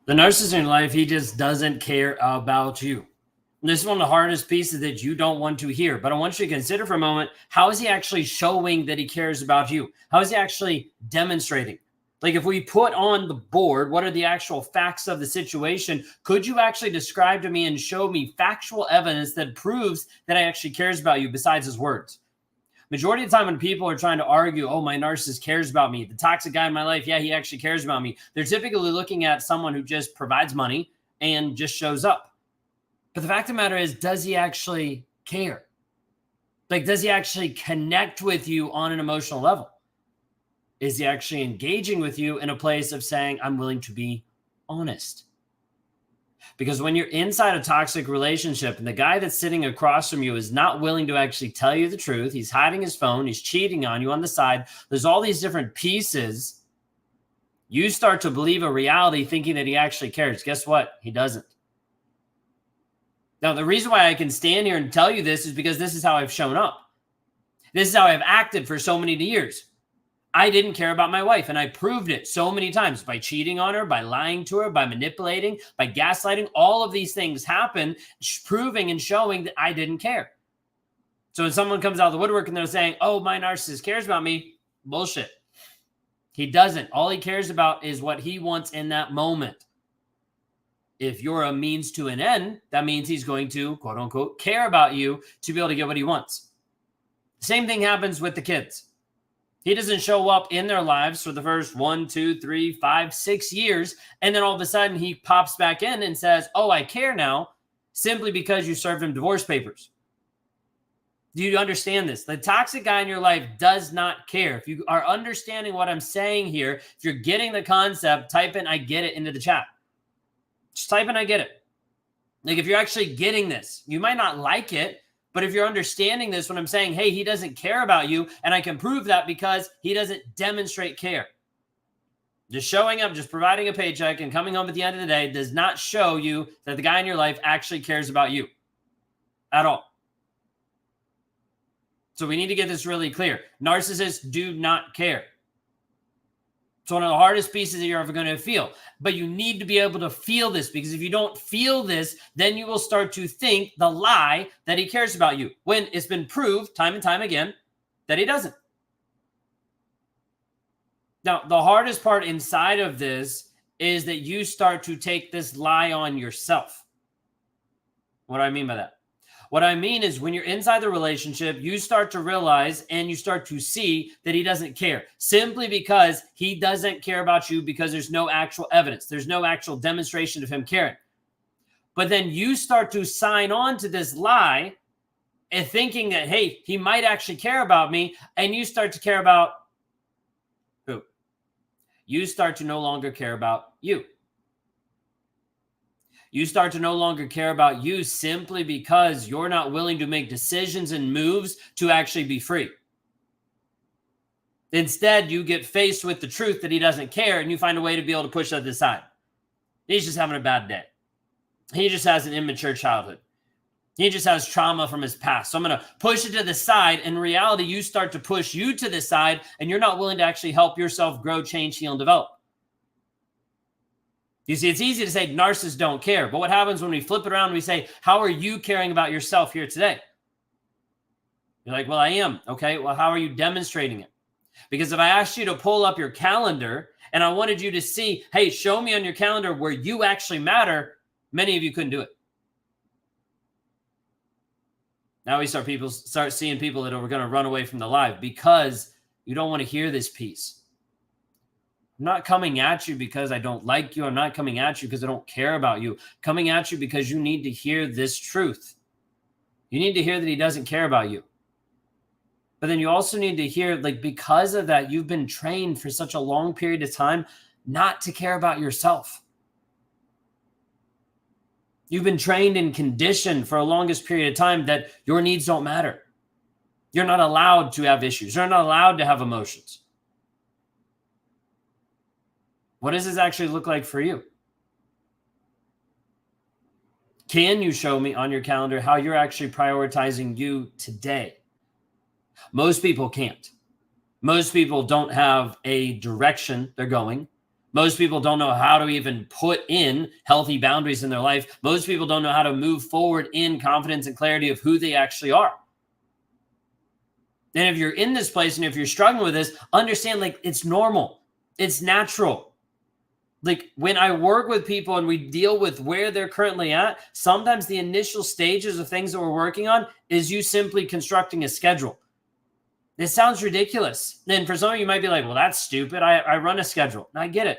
The narcissist in life, he just doesn't care about you. And this is one of the hardest pieces that you don't want to hear. But I want you to consider for a moment, how is he actually showing that he cares about you? How is he actually demonstrating? Like if we put on the board, what are the actual facts of the situation? Could you actually describe to me and show me factual evidence that proves that he actually cares about you besides his words? Majority of the time when people are trying to argue, oh, my narcissist cares about me, the toxic guy in my life, yeah, he actually cares about me, they're typically looking at someone who just provides money and just shows up. But the fact of the matter is, does he actually care? Like, does he actually connect with you on an emotional level? Is he actually engaging with you in a place of saying, I'm willing to be honest? Because when you're inside a toxic relationship and the guy that's sitting across from you is not willing to actually tell you the truth, he's hiding his phone, he's cheating on you on the side, there's all these different pieces, you start to believe a reality thinking that he actually cares. Guess what? He doesn't. Now, the reason why I can stand here and tell you this is because this is how I've shown up. This is how I've acted for so many years. I didn't care about my wife, and I proved it so many times by cheating on her, by lying to her, by manipulating, by gaslighting. All of these things happen, proving and showing that I didn't care. So when someone comes out of the woodwork and they're saying, oh, my narcissist cares about me, bullshit. He doesn't. All he cares about is what he wants in that moment. If you're a means to an end, that means he's going to, quote unquote, care about you to be able to get what he wants. Same thing happens with the kids. He doesn't show up in their lives for the first 1, 2, 3, 5, 6 years. And then all of a sudden he pops back in and says, oh, I care now, simply because you served him divorce papers. Do you understand this? The toxic guy in your life does not care. If you are understanding what I'm saying here, if you're getting the concept, type in I get it into the chat. Just type in I get it. Like if you're actually getting this, you might not like it, but if you're understanding this, when I'm saying, hey, he doesn't care about you, and I can prove that because he doesn't demonstrate care. Just showing up, just providing a paycheck and coming home at the end of the day does not show you that the guy in your life actually cares about you at all. So we need to get this really clear. Narcissists do not care. It's one of the hardest pieces that you're ever going to feel. But you need to be able to feel this, because if you don't feel this, then you will start to think the lie that he cares about you, when it's been proved time and time again that he doesn't. Now, the hardest part inside of this is that you start to take this lie on yourself. What do I mean by that? What I mean is when you're inside the relationship, you start to realize and you start to see that he doesn't care, simply because he doesn't care about you, because there's no actual evidence. There's no actual demonstration of him caring. But then you start to sign on to this lie and thinking that, hey, he might actually care about me. And you start to care about who? You start to no longer care about you. You start to no longer care about you simply because you're not willing to make decisions and moves to actually be free. Instead, you get faced with the truth that he doesn't care, and you find a way to be able to push that aside. He's just having a bad day. He just has an immature childhood. He just has trauma from his past. So I'm going to push it to the side. In reality, you start to push you to the side, and you're not willing to actually help yourself grow, change, heal, and develop. You see, it's easy to say narcissists don't care, but what happens when we flip it around and we say, how are you caring about yourself here today? You're like, well, I am. Okay, well, how are you demonstrating it? Because if I asked you to pull up your calendar and I wanted you to see, hey, show me on your calendar where you actually matter, many of you couldn't do it. Now we start seeing people that are going to run away from the live because you don't want to hear this piece. I'm not coming at you because I don't like you. I'm not coming at you because I don't care about you. I'm coming at you because you need to hear this truth. You need to hear that he doesn't care about you. But then you also need to hear, like, because of that, you've been trained for such a long period of time not to care about yourself. You've been trained and conditioned for a longest period of time that your needs don't matter. You're not allowed to have issues. You're not allowed to have emotions. What does this actually look like for you? Can you show me on your calendar how you're actually prioritizing you today? Most people can't. Most people don't have a direction they're going. Most people don't know how to even put in healthy boundaries in their life. Most people don't know how to move forward in confidence and clarity of who they actually are. And if you're in this place and if you're struggling with this, understand like it's normal. It's natural. Like when I work with people and we deal with where they're currently at, sometimes the initial stages of things that we're working on is you simply constructing a schedule. It sounds ridiculous. And for some of you might be like, well, that's stupid. I run a schedule. And I get it.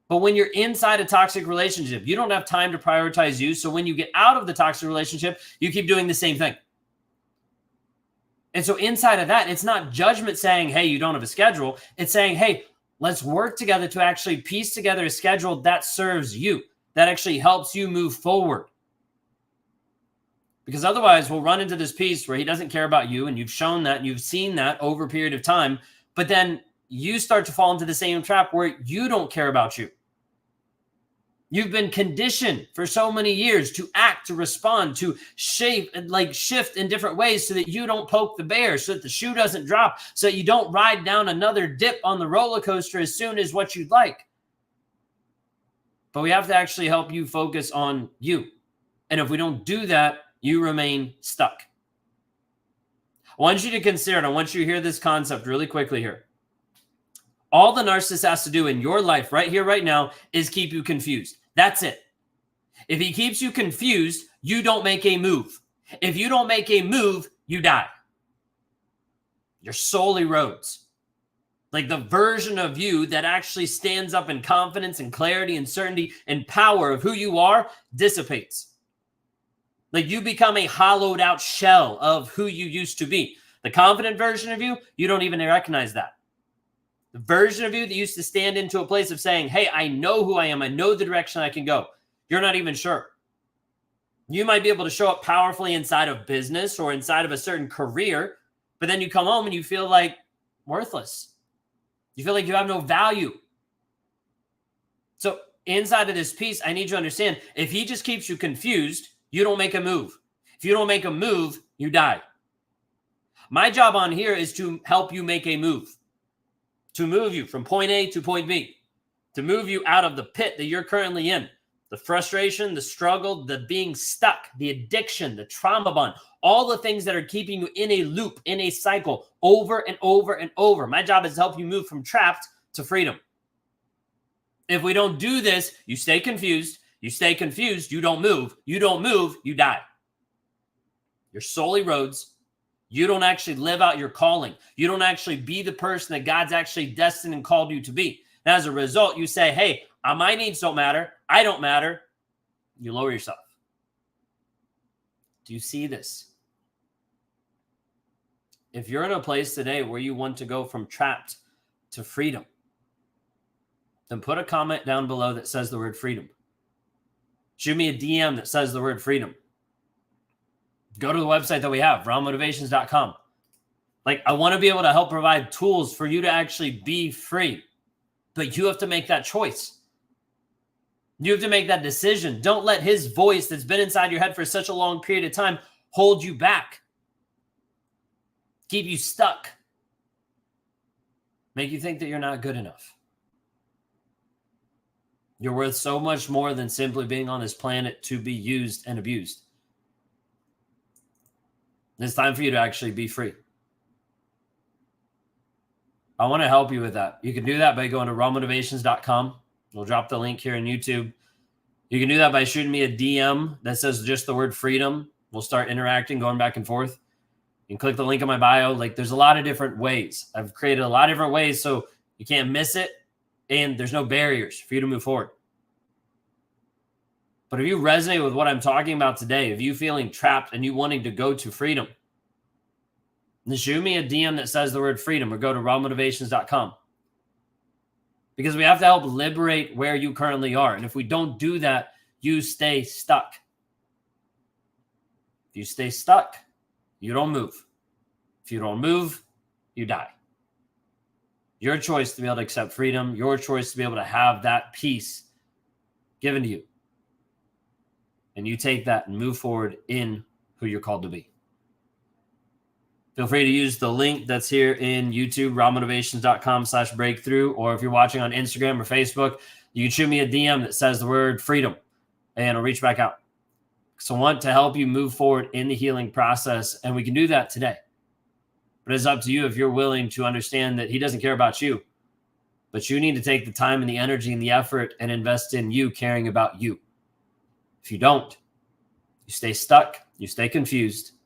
But when you're inside a toxic relationship, you don't have time to prioritize you. So when you get out of the toxic relationship, you keep doing the same thing. And so inside of that, it's not judgment saying, hey, you don't have a schedule. It's saying, hey, let's work together to actually piece together a schedule that serves you, that actually helps you move forward. Because otherwise we'll run into this piece where he doesn't care about you, and you've shown that and you've seen that over a period of time, but then you start to fall into the same trap where you don't care about you. You've been conditioned for so many years to act, to respond, to shape and like shift in different ways so that you don't poke the bear, so that the shoe doesn't drop, so that you don't ride down another dip on the roller coaster as soon as what you'd like. But we have to actually help you focus on you. And if we don't do that, you remain stuck. I want you to consider it. I want you to hear this concept really quickly here. All the narcissist has to do in your life right here, right now, is keep you confused. That's it. If he keeps you confused, you don't make a move. If you don't make a move, you die. Your soul erodes. Like the version of you that actually stands up in confidence and clarity and certainty and power of who you are dissipates. Like you become a hollowed out shell of who you used to be. The confident version of you, you don't even recognize that. The version of you that used to stand into a place of saying, hey, I know who I am. I know the direction I can go. You're not even sure. You might be able to show up powerfully inside of business or inside of a certain career, but then you come home and you feel like worthless. You feel like you have no value. So inside of this piece, I need you to understand, if he just keeps you confused, you don't make a move. If you don't make a move, you die. My job on here is to help you make a move. To move you from point A to point B, to move you out of the pit that you're currently in, the frustration, the struggle, the being stuck, the addiction, the trauma bond, all the things that are keeping you in a loop, in a cycle, over and over and over. My job is to help you move from trapped to freedom. If we don't do this, you stay confused. You stay confused, you don't move. You don't move, you die. Your soul erodes. You don't actually live out your calling. You don't actually be the person that God's actually destined and called you to be. And as a result, you say, hey, my needs don't matter. I don't matter. You lower yourself. Do you see this? If you're in a place today where you want to go from trapped to freedom, then put a comment down below that says the word freedom. Shoot me a DM that says the word freedom. Go to the website that we have, rawmotivations.com. Like, I want to be able to help provide tools for you to actually be free. But you have to make that choice. You have to make that decision. Don't let his voice that's been inside your head for such a long period of time hold you back. Keep you stuck. Make you think that you're not good enough. You're worth so much more than simply being on this planet to be used and abused. It's time for you to actually be free. I want to help you with that. You can do that by going to rawmotivations.com. We'll drop the link here on YouTube. You can do that by shooting me a DM that says just the word freedom. We'll start interacting, going back and forth. You can click the link in my bio. Like, there's a lot of different ways. I've created a lot of different ways so you can't miss it, and there's no barriers for you to move forward. But if you resonate with what I'm talking about today, if you feeling trapped and you wanting to go to freedom, then shoot me a DM that says the word freedom or go to rawmotivations.com. Because we have to help liberate where you currently are. And if we don't do that, you stay stuck. If you stay stuck, you don't move. If you don't move, you die. Your choice to be able to accept freedom, your choice to be able to have that peace given to you. And you take that and move forward in who you're called to be. If Feel free to use the link that's here in YouTube, rawmotivations.com/breakthrough. Or if you're watching on Instagram or Facebook, you can shoot me a DM that says the word freedom and I'll reach back out. So I want to help you move forward in the healing process. And we can do that today. But it's up to you if you're willing to understand that he doesn't care about you. But you need to take the time and the energy and the effort and invest in you caring about you. If you don't, you stay stuck, you stay confused,